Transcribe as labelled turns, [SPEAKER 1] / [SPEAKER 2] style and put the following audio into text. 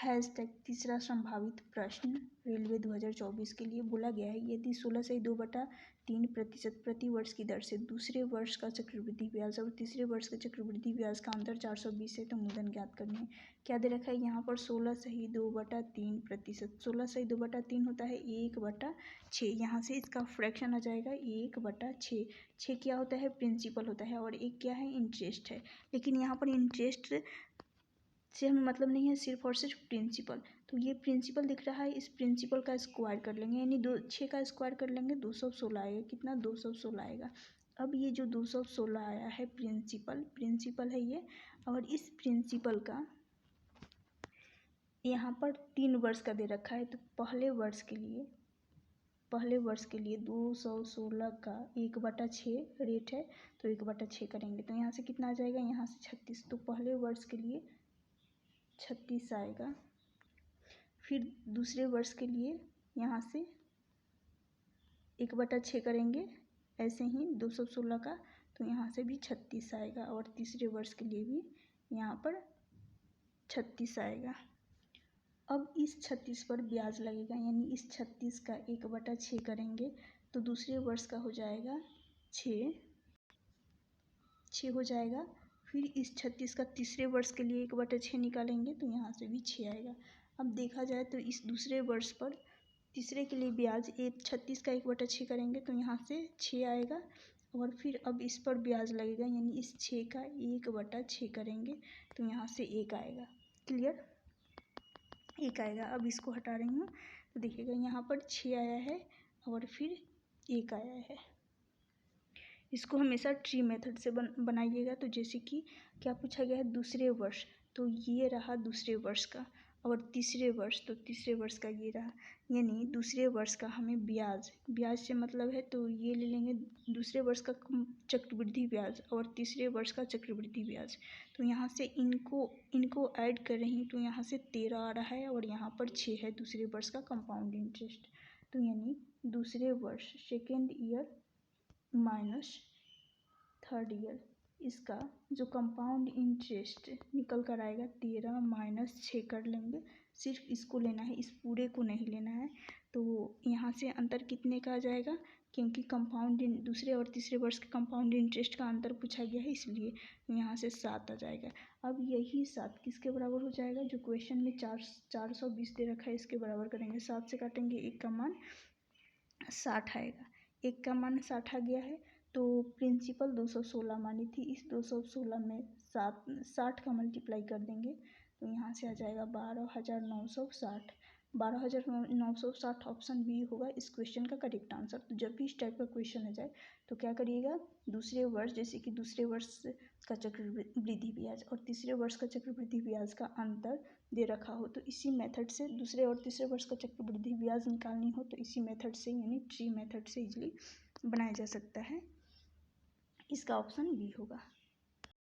[SPEAKER 1] Hashtag तीसरा संभावित प्रश्न रेलवे 2024 के लिए बोला गया है, यदि 16/2/3% प्रति वर्ष की दर से दूसरे वर्ष का चक्रवृद्धि ब्याज और तीसरे वर्ष के चक्रवृद्धि ब्याज का अंतर 420 है तो मूलधन ज्ञात करनी है। क्या दे रखा है यहाँ पर 16/2/3%। 16/2/3 होता है 1/6। यहाँ से इसका फ्रैक्शन आ जाएगा 1/6। 6 क्या होता है? प्रिंसिपल होता है और एक क्या है? इंटरेस्ट है। लेकिन यहाँ पर इंटरेस्ट से हमें मतलब नहीं है, सिर्फ और सिर्फ प्रिंसिपल। तो ये प्रिंसिपल दिख रहा है, इस प्रिंसिपल का स्क्वायर कर लेंगे, यानी 6 का स्क्वायर कर लेंगे 216 आएगा। कितना? 216 आएगा। अब ये जो 216 आया है प्रिंसिपल है ये, और इस प्रिंसिपल का यहाँ पर 3 वर्ष का दे रखा है। तो पहले वर्ष के लिए 216 का 1/6 रेट है, तो 1/6 करेंगे तो यहाँ से कितना आ जाएगा? यहाँ से 36। तो पहले वर्ष के लिए 36 आएगा। फिर दूसरे वर्ष के लिए यहाँ से 1/6 करेंगे, ऐसे ही 216 का, तो यहाँ से भी 36 आएगा। और तीसरे वर्ष के लिए भी यहाँ पर 36 आएगा। अब इस 36 पर ब्याज लगेगा, यानी इस 36 का 1/6 करेंगे तो दूसरे वर्ष का हो जाएगा 6 हो जाएगा। फिर इस 36 का तीसरे वर्ष के लिए 1/6 निकालेंगे तो यहाँ से भी 6 आएगा। अब देखा जाए तो इस दूसरे वर्ष पर तीसरे के लिए ब्याज 36 का 1/6 करेंगे तो यहाँ से 6 आएगा। और फिर अब इस पर ब्याज लगेगा, यानी इस 6 का 1/6 करेंगे तो यहाँ से 1 आएगा। क्लियर? 1 आएगा। अब इसको हटा रही हूँ तो देखिएगा यहाँ पर 6 आया है और फिर 1 आया है। इसको हमेशा ट्री मेथड से बनाइएगा। तो जैसे कि क्या पूछा गया है? दूसरे वर्ष, तो ये रहा दूसरे वर्ष का, और तीसरे वर्ष, तो तीसरे वर्ष का ये रहा, यानी दूसरे वर्ष का हमें ब्याज से मतलब है तो ये ले लेंगे दूसरे वर्ष का चक्रवृद्धि ब्याज और तीसरे वर्ष का चक्रवृद्धि ब्याज। तो यहाँ से इनको ऐड कर रही हूँ तो यहाँ से 13 आ रहा है और यहाँ पर 6 है दूसरे वर्ष का कंपाउंड इंटरेस्ट। तो यानी दूसरे वर्ष second year minus third year, इसका जो कंपाउंड इंटरेस्ट निकल कर आएगा 13 माइनस 6 कर लेंगे। सिर्फ इसको लेना है, इस पूरे को नहीं लेना है। तो यहाँ से अंतर कितने का आ जाएगा? क्योंकि कंपाउंड दूसरे और तीसरे वर्ष के कंपाउंड इंटरेस्ट का अंतर पूछा गया है, इसलिए यहाँ से 7 आ जाएगा। अब यही 7 किसके बराबर हो जाएगा? जो क्वेश्चन में 420 दे रखा है इसके बराबर करेंगे। 7 से काटेंगे 1 का मान 60 आएगा। 1 का मान 60 आ गया है। तो प्रिंसिपल 216 मानी थी, इस 216 में 60 का मल्टीप्लाई कर देंगे तो यहाँ से आ जाएगा 12,960। 12,960 ऑप्शन बी होगा इस क्वेश्चन का करेक्ट आंसर। तो जब भी इस टाइप का क्वेश्चन आ जाए तो क्या करिएगा? दूसरे वर्ष, जैसे कि दूसरे वर्ष का चक्रवृद्धि ब्याज और तीसरे वर्ष का चक्रवृद्धि ब्याज का अंतर दे रखा हो तो इसी मेथड से दूसरे और तीसरे वर्ष का चक्रवृद्धि ब्याज निकालनी हो तो इसी मेथड से, यानी ट्री मेथड से इजीली बनाया जा सकता है। इसका ऑप्शन बी होगा।